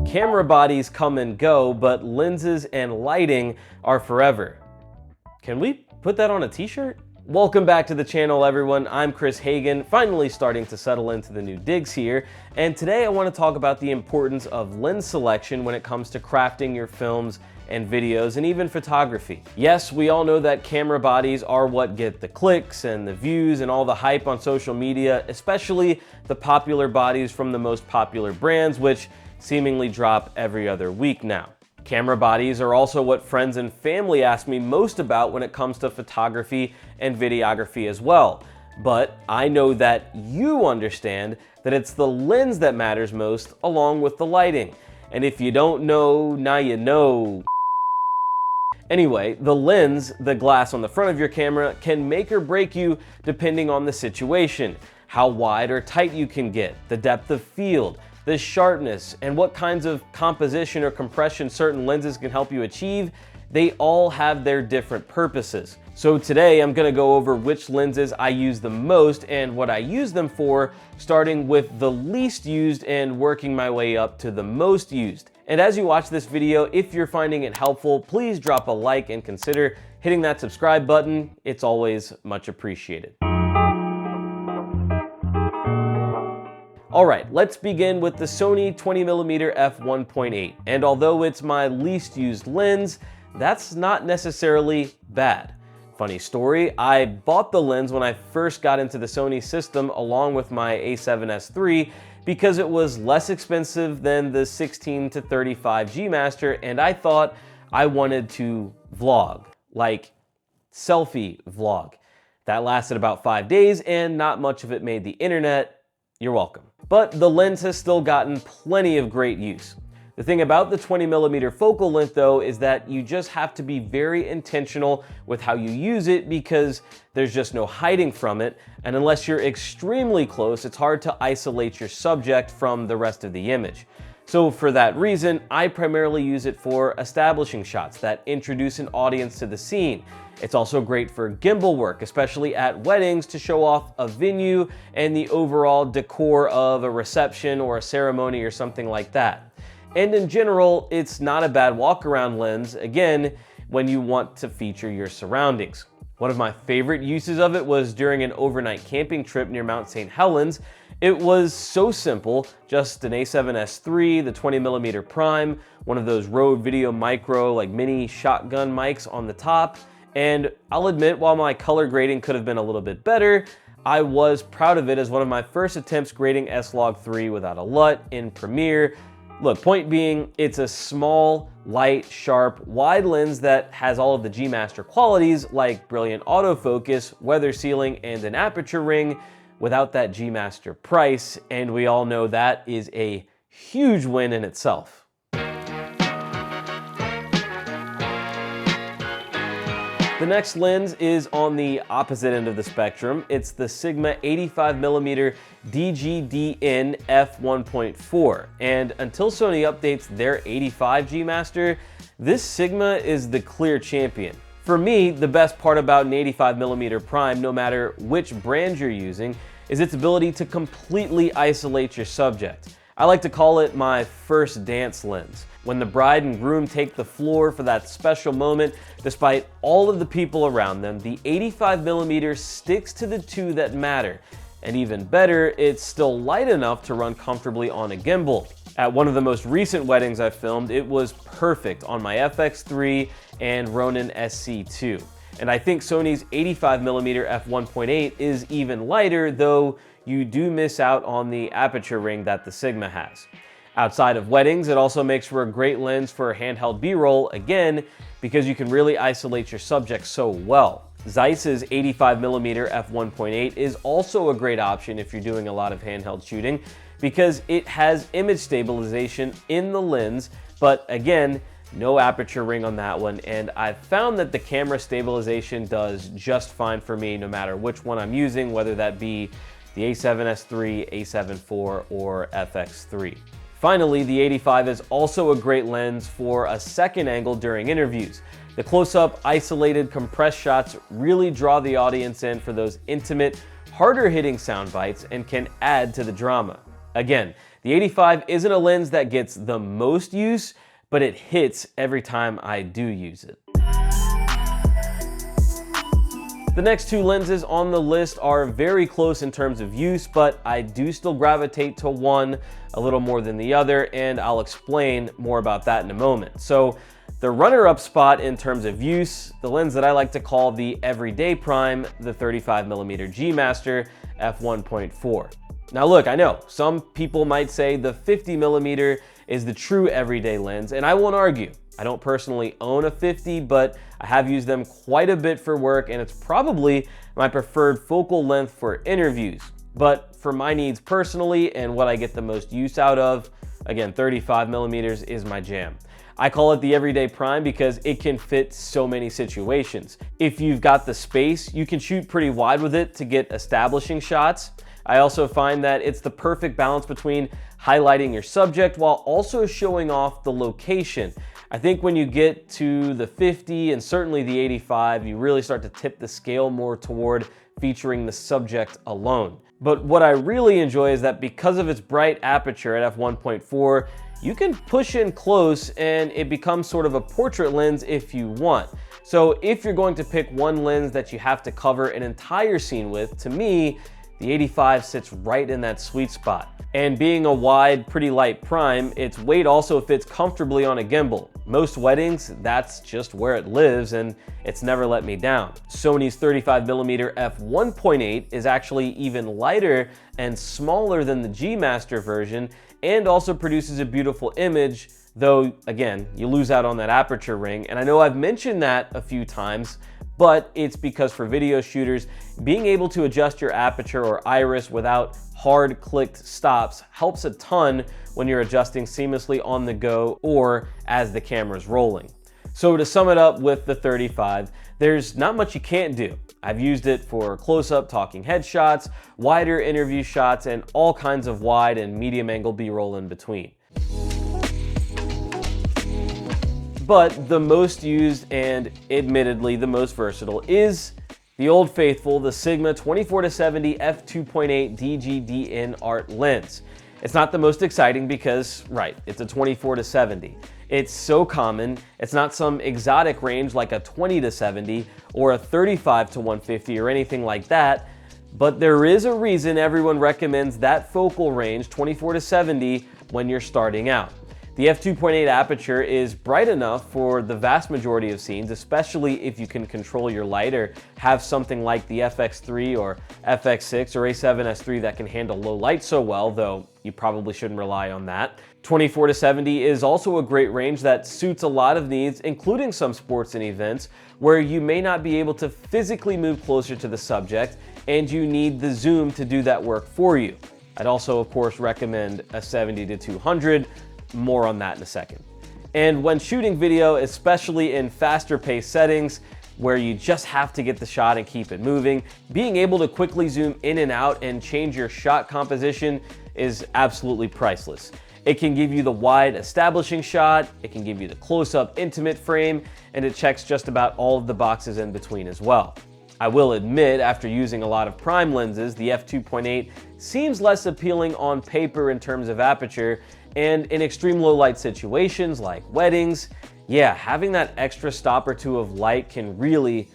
Camera bodies come and go, but lenses and lighting are forever. Can we put that on a t-shirt? Welcome back to the channel, everyone. I'm Chris Hagen, finally starting to settle into the new digs here, and today I want to talk about the importance of lens selection when it comes to crafting your films and videos and even photography. Yes, we all know that camera bodies are what get the clicks and the views and all the hype on social media, especially the popular bodies from the most popular brands, which seemingly drop every other week now. Camera bodies are also what friends and family ask me most about when it comes to photography and videography as well. But I know that you understand that it's the lens that matters most along with the lighting. And if you don't know, now you know. Anyway, the lens, the glass on the front of your camera, can make or break you depending on the situation. How wide or tight you can get, the depth of field, the sharpness, and what kinds of composition or compression certain lenses can help you achieve, they all have their different purposes. So today I'm gonna go over which lenses I use the most and what I use them for, starting with the least used and working my way up to the most used. And as you watch this video, if you're finding it helpful, please drop a like and consider hitting that subscribe button. It's always much appreciated. All right, let's begin with the Sony 20mm f1.8. And although it's my least used lens, that's not necessarily bad. Funny story, I bought the lens when I first got into the Sony system along with my a7S III because it was less expensive than the 16 to 35 G Master, and I thought I wanted to vlog, like selfie vlog. That lasted about 5 days and not much of it made the internet. You're welcome. But the lens has still gotten plenty of great use. The thing about the 20mm focal length though is that you just have to be very intentional with how you use it because there's just no hiding from it, and unless you're extremely close, it's hard to isolate your subject from the rest of the image. So for that reason, I primarily use it for establishing shots that introduce an audience to the scene. It's also great for gimbal work, especially at weddings, to show off a venue and the overall decor of a reception or a ceremony or something like that. And in general, it's not a bad walk-around lens, again, when you want to feature your surroundings. One of my favorite uses of it was during an overnight camping trip near Mount St. Helens. It was so simple, just an a7S III, the 20mm prime, one of those Rode Video Micro, like mini shotgun mics on the top. And I'll admit, while my color grading could have been a little bit better, I was proud of it as one of my first attempts grading S-Log3 without a LUT in Premiere. Look, point being, it's a small, light, sharp, wide lens that has all of the G Master qualities like brilliant autofocus, weather sealing, and an aperture ring without that G Master price, and we all know that is a huge win in itself. The next lens is on the opposite end of the spectrum. It's the Sigma 85mm DGDN f1.4. And until Sony updates their 85 G Master, this Sigma is the clear champion. For me, the best part about an 85mm prime, no matter which brand you're using, is its ability to completely isolate your subject. I like to call it my first dance lens. When the bride and groom take the floor for that special moment, despite all of the people around them, the 85mm sticks to the two that matter. And even better, it's still light enough to run comfortably on a gimbal. At one of the most recent weddings I filmed, it was perfect on my FX3 and Ronin SC2. And I think Sony's 85mm f1.8 is even lighter, though you do miss out on the aperture ring that the Sigma has. Outside of weddings, it also makes for a great lens for handheld B-roll, again, because you can really isolate your subject so well. Zeiss's 85mm f1.8 is also a great option if you're doing a lot of handheld shooting because it has image stabilization in the lens, but again, no aperture ring on that one, and I've found that the camera stabilization does just fine for me no matter which one I'm using, whether that be the a7S III, a7 IV, or FX3. Finally, the 85 is also a great lens for a second angle during interviews. The close-up, isolated, compressed shots really draw the audience in for those intimate, harder-hitting sound bites and can add to the drama. Again, The 85 isn't a lens that gets the most use, but it hits every time I do use it. The next two lenses on the list are very close in terms of use, but I do still gravitate to one a little more than the other, and I'll explain more about that in a moment. So the runner-up spot in terms of use, the lens that I like to call the everyday prime, the 35mm G Master f1.4. Now look, I know some people might say the 50mm is the true everyday lens, and I won't argue. I don't personally own a 50, but I have used them quite a bit for work, and it's probably my preferred focal length for interviews. But for my needs personally and what I get the most use out of, again, 35mm is my jam. I call it the everyday prime because it can fit so many situations. If you've got the space, you can shoot pretty wide with it to get establishing shots. I also find that it's the perfect balance between highlighting your subject while also showing off the location. I think when you get to the 50 and certainly the 85, you really start to tip the scale more toward featuring the subject alone. But what I really enjoy is that because of its bright aperture at f1.4, you can push in close and it becomes sort of a portrait lens if you want. So if you're going to pick one lens that you have to cover an entire scene with, to me, the 85 sits right in that sweet spot. And being a wide, pretty light prime, its weight also fits comfortably on a gimbal. Most weddings, that's just where it lives, and it's never let me down. Sony's 35mm f1.8 is actually even lighter and smaller than the G Master version, and also produces a beautiful image, though again, you lose out on that aperture ring. And I know I've mentioned that a few times, but it's because for video shooters, being able to adjust your aperture or iris without hard clicked stops helps a ton when you're adjusting seamlessly on the go or as the camera's rolling. So to sum it up with the 35, there's not much you can't do. I've used it for close-up talking headshots, wider interview shots, and all kinds of wide and medium angle B-roll in between. But the most used and admittedly the most versatile is the old faithful, the Sigma 24-70 f2.8 DGDN art lens. It's not the most exciting because, right, it's a 24-70. It's so common, it's not some exotic range like a 20-70 or a 35-150 or anything like that, but there is a reason everyone recommends that focal range, 24-70, when you're starting out. The f2.8 aperture is bright enough for the vast majority of scenes, especially if you can control your light or have something like the FX3 or FX6 or A7S III that can handle low light so well, though you probably shouldn't rely on that. 24-70 is also a great range that suits a lot of needs, including some sports and events, where you may not be able to physically move closer to the subject and you need the zoom to do that work for you. I'd also, of course, recommend a 70-200. More on that in a second. And when shooting video, especially in faster paced settings where you just have to get the shot and keep it moving, being able to quickly zoom in and out and change your shot composition is absolutely priceless. It can give you the wide establishing shot, it can give you the close-up intimate frame, and it checks just about all of the boxes in between as well. I will admit, after using a lot of prime lenses, the f2.8 seems less appealing on paper in terms of aperture, and in extreme low light situations like weddings, yeah, having that extra stop or two of light can really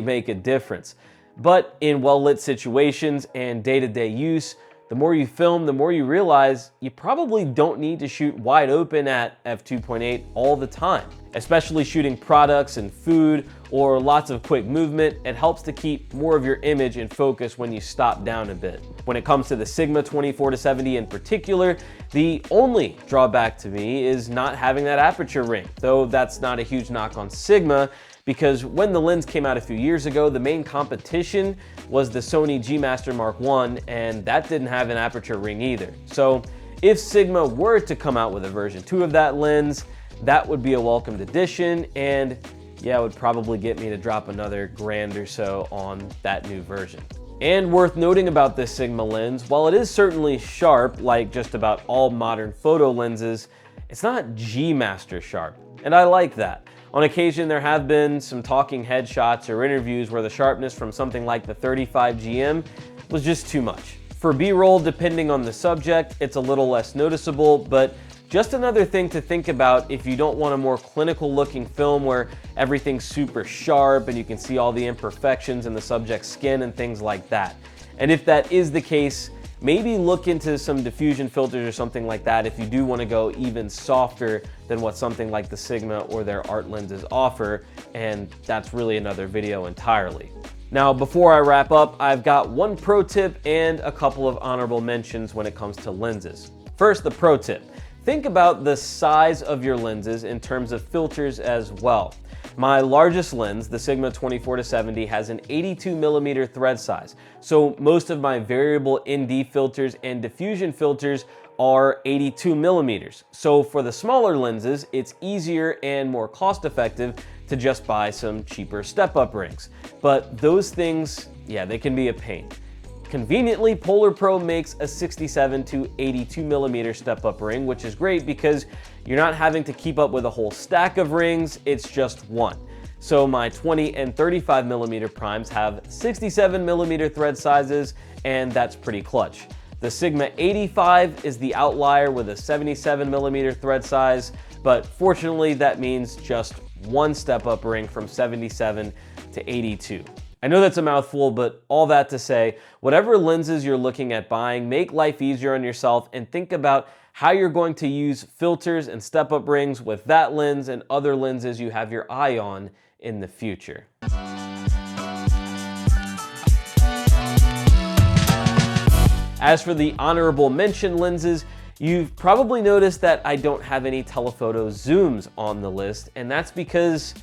make a difference. But in well-lit situations and day-to-day use, the more you film, the more you realize you probably don't need to shoot wide open at f2.8 all the time. Especially shooting products and food or lots of quick movement, it helps to keep more of your image in focus when you stop down a bit. When it comes to the Sigma 24-70 in particular, the only drawback to me is not having that aperture ring, though that's not a huge knock on Sigma, because when the lens came out a few years ago, the main competition was the Sony G Master Mark I, and that didn't have an aperture ring either. So if Sigma were to come out with a version 2 of that lens, that would be a welcomed addition, and yeah, it would probably get me to drop another grand or so on that new version. And worth noting about this Sigma lens, while it is certainly sharp, like just about all modern photo lenses, it's not G Master sharp, and I like that. On occasion, there have been some talking headshots or interviews where the sharpness from something like the 35 GM was just too much. For B-roll, depending on the subject, it's a little less noticeable, but just another thing to think about if you don't want a more clinical looking film where everything's super sharp and you can see all the imperfections in the subject's skin and things like that. And if that is the case, maybe look into some diffusion filters or something like that if you do want to go even softer than what something like the Sigma or their art lenses offer, and that's really another video entirely. Now, before I wrap up, I've got one pro tip and a couple of honorable mentions when it comes to lenses. First, the pro tip. Think about the size of your lenses in terms of filters as well. My largest lens, the Sigma 24-70, has an 82mm thread size. So most of my variable ND filters and diffusion filters are 82mm. So for the smaller lenses, it's easier and more cost effective to just buy some cheaper step-up rings. But those things, yeah, they can be a pain. Conveniently, Polar Pro makes a 67 to 82mm step-up ring, which is great because you're not having to keep up with a whole stack of rings, it's just one. So my 20 and 35mm primes have 67mm thread sizes, and that's pretty clutch. The Sigma 85 is the outlier with a 77mm thread size, but fortunately that means just one step-up ring from 77 to 82. I know that's a mouthful, but all that to say, whatever lenses you're looking at buying, make life easier on yourself and think about how you're going to use filters and step-up rings with that lens and other lenses you have your eye on in the future. As for the honorable mention lenses, you've probably noticed that I don't have any telephoto zooms on the list, and that's because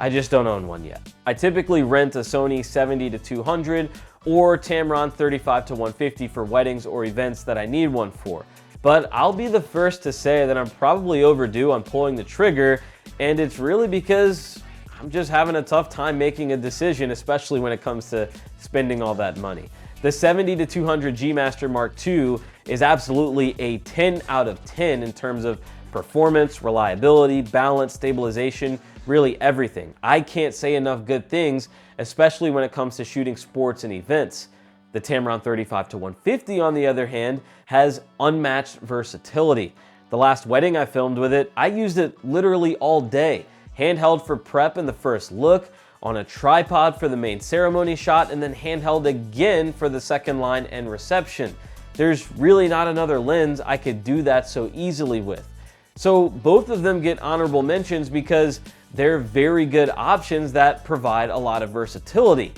I just don't own one yet. I typically rent a Sony 70-200 or Tamron 35-150 for weddings or events that I need one for. But I'll be the first to say that I'm probably overdue on pulling the trigger, and it's really because I'm just having a tough time making a decision, especially when it comes to spending all that money. The 70-200 G Master Mark II is absolutely a 10 out of 10 in terms of performance, reliability, balance, stabilization, really everything. I can't say enough good things, especially when it comes to shooting sports and events. The Tamron 35-150, on the other hand, has unmatched versatility. The last wedding I filmed with it, I used it literally all day. Handheld for prep and the first look, on a tripod for the main ceremony shot, and then handheld again for the second line and reception. There's really not another lens I could do that so easily with. So both of them get honorable mentions because they're very good options that provide a lot of versatility.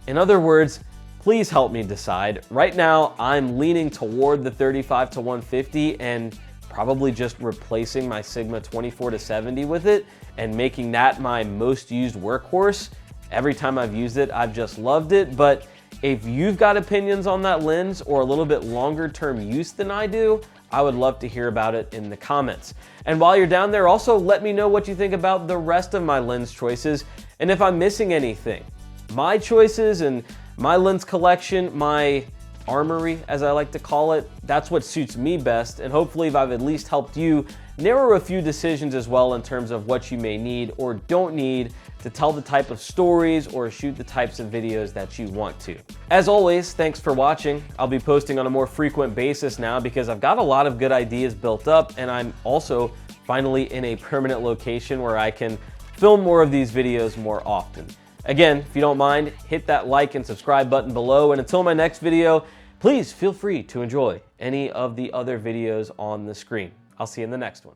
In other words, please help me decide. Right now, I'm leaning toward the 35-150 and probably just replacing my Sigma 24-70 with it and making that my most used workhorse. Every time I've used it, I've just loved it. But if you've got opinions on that lens or a little bit longer term use than I do, I would love to hear about it in the comments. And while you're down there, also let me know what you think about the rest of my lens choices and if I'm missing anything. My choices and my lens collection, my armory, as I like to call it, that's what suits me best, and hopefully I've at least helped you narrow a few decisions as well in terms of what you may need or don't need to tell the type of stories or shoot the types of videos that you want to. As always, thanks for watching. I'll be posting on a more frequent basis now because I've got a lot of good ideas built up, and I'm also finally in a permanent location where I can film more of these videos more often. Again, if you don't mind, hit that like and subscribe button below, and until my next video, please feel free to enjoy any of the other videos on the screen. I'll see you in the next one.